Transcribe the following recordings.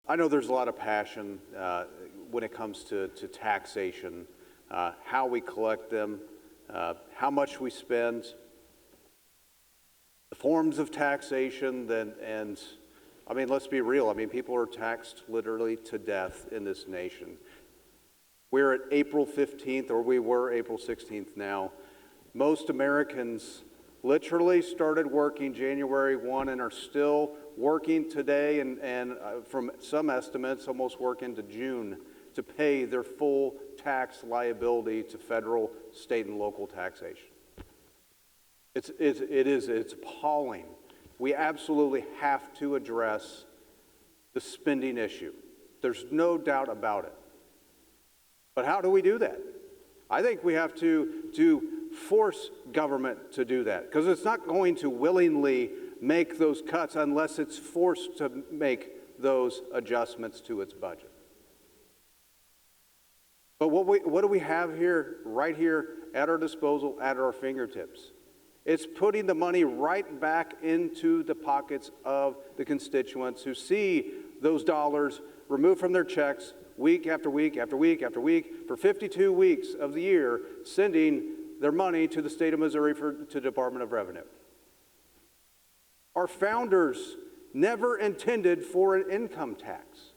I know there's a lot of passion when it comes to taxation, how we collect them, how much we spend, the forms of taxation, and I mean, let's be real. I mean, people are taxed literally to death in this nation. We're at April 15th, or we were April 16th now. Most Americans literally started working January 1 and are still working today, and from some estimates, almost work into June to pay their full tax liability to federal, state, and local taxation. It's appalling. We absolutely have to address the spending issue. There's no doubt about it. But how do we do that? I think we have to force government to do that, because it's not going to willingly make those cuts unless it's forced to make those adjustments to its budget. But what do we have here, right here at our disposal, at our fingertips? It's putting the money right back into the pockets of the constituents who see those dollars removed from their checks week after week after week after week for 52 weeks of the year, sending their money to the state of Missouri to the Department of Revenue. Our founders never intended for an income tax.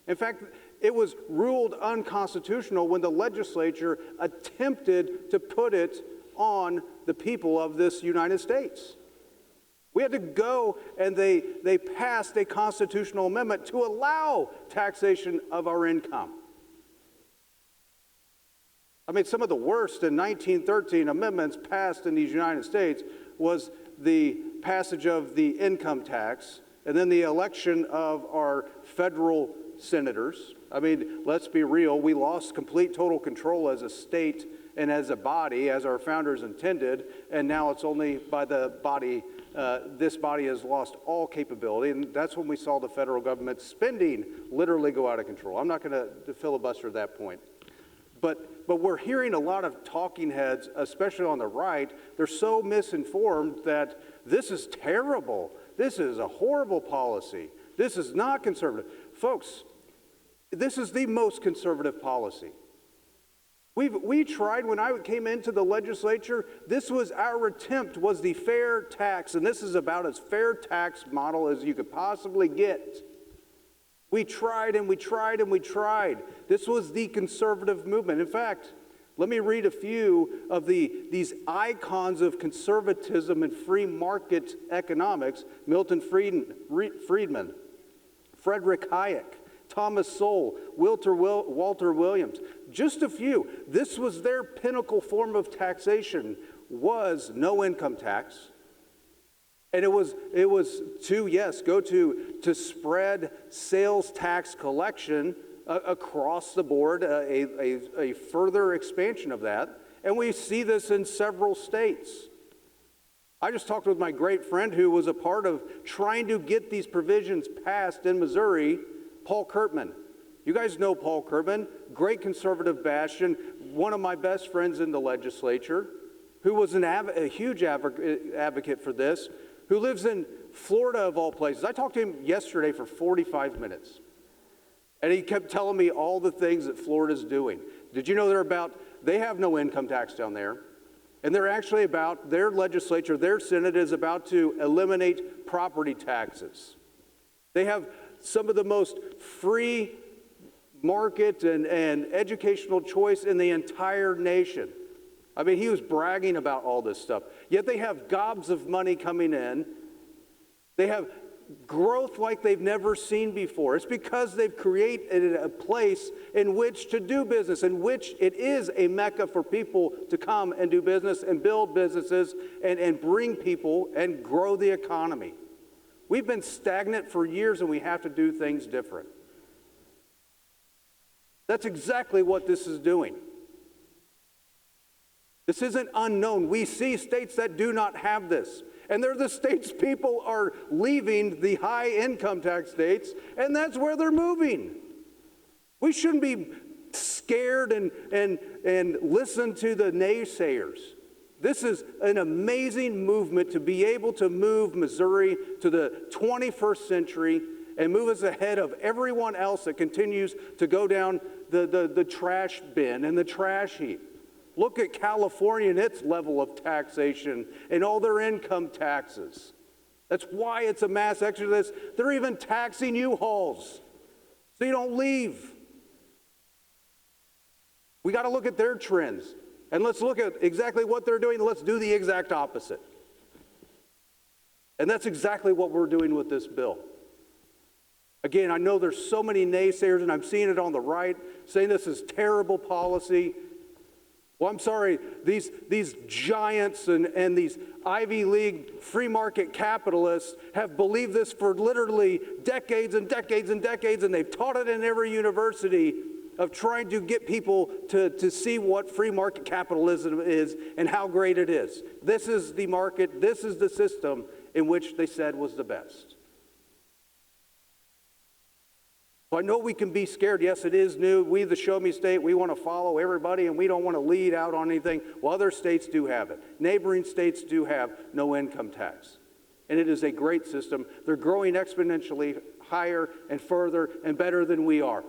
In fact, it was ruled unconstitutional when the legislature attempted to put it on the people of this United States. We had to go, and they passed a constitutional amendment to allow taxation of our income. I mean, some of the worst in 1913 amendments passed in these United States was the passage of the income tax and then the election of our federal senators. I mean, let's be real, we lost complete total control as a state and as a body, as our founders intended, and now it's only by the body, this body has lost all capability, and that's when we saw the federal government spending literally go out of control. I'm not going to filibuster that point. But we're hearing a lot of talking heads, especially on the right. They're so misinformed that this is terrible. This is a horrible policy. This is not conservative. Folks, this is the most conservative policy. We tried, when I came into the legislature, this was our attempt, was the fair tax, and this is about as fair tax model as you could possibly get. We tried and we tried and we tried. This was the conservative movement. In fact, let me read a few of these icons of conservatism and free market economics: Milton Friedman, Frederick Hayek, Thomas Sowell, Walter Williams. Just a few. This was their pinnacle form of taxation, was no income tax. And it was to spread sales tax collection across the board, a further expansion of that. And we see this in several states. I just talked with my great friend who was a part of trying to get these provisions passed in Missouri, Paul Curtman. You guys know Paul Curtman, great conservative bastion, one of my best friends in the legislature, who was a huge advocate for this, who lives in Florida of all places. I talked to him yesterday for 45 minutes. And he kept telling me all the things that Florida's doing. Did you know they have no income tax down there? And they're actually their legislature, their Senate is about to eliminate property taxes. They have some of the most free market and educational choice in the entire nation. I mean, he was bragging about all this stuff. Yet they have gobs of money coming in. They have growth like they've never seen before. It's because they've created a place in which to do business, in which it is a mecca for people to come and do business and build businesses and bring people and grow the economy. We've been stagnant for years, and we have to do things different. That's exactly what this is doing. This isn't unknown. We see states that do not have this. And they're the states people are leaving, the high income tax states, and that's where they're moving. We shouldn't be scared and listen to the naysayers. This is an amazing movement to be able to move Missouri to the 21st century and move us ahead of everyone else that continues to go down the trash bin and the trash heap. Look at California and its level of taxation and all their income taxes. That's why it's a mass exodus. They're even taxing U-Hauls so you don't leave. We got to look at their trends, and let's look at exactly what they're doing. Let's do the exact opposite. And that's exactly what we're doing with this bill. Again, I know there's so many naysayers, and I'm seeing it on the right, saying this is terrible policy. Well, I'm sorry, these giants and these Ivy League free market capitalists have believed this for literally decades and decades and decades, and they've taught it in every university of trying to get people to see what free market capitalism is and how great it is. This is the market, this is the system in which they said was the best. So I know we can be scared. Yes, it is new. We, the Show Me State, we want to follow everybody, and we don't want to lead out on anything. Well, other states do have it. Neighboring states do have no income tax. And it is a great system. They're growing exponentially higher and further and better than we are.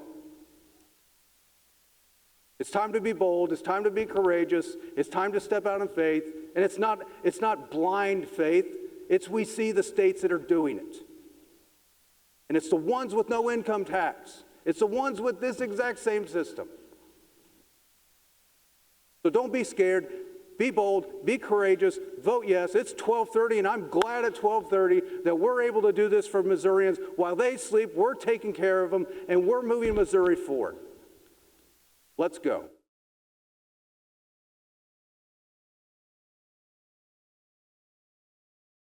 It's time to be bold. It's time to be courageous. It's time to step out in faith. And it's not blind faith. It's we see the states that are doing it. And it's the ones with no income tax. It's the ones with this exact same system. So don't be scared. Be bold. Be courageous. Vote yes. It's 12:30, and I'm glad at 12:30 that we're able to do this for Missourians. While they sleep, we're taking care of them, and we're moving Missouri forward. Let's go.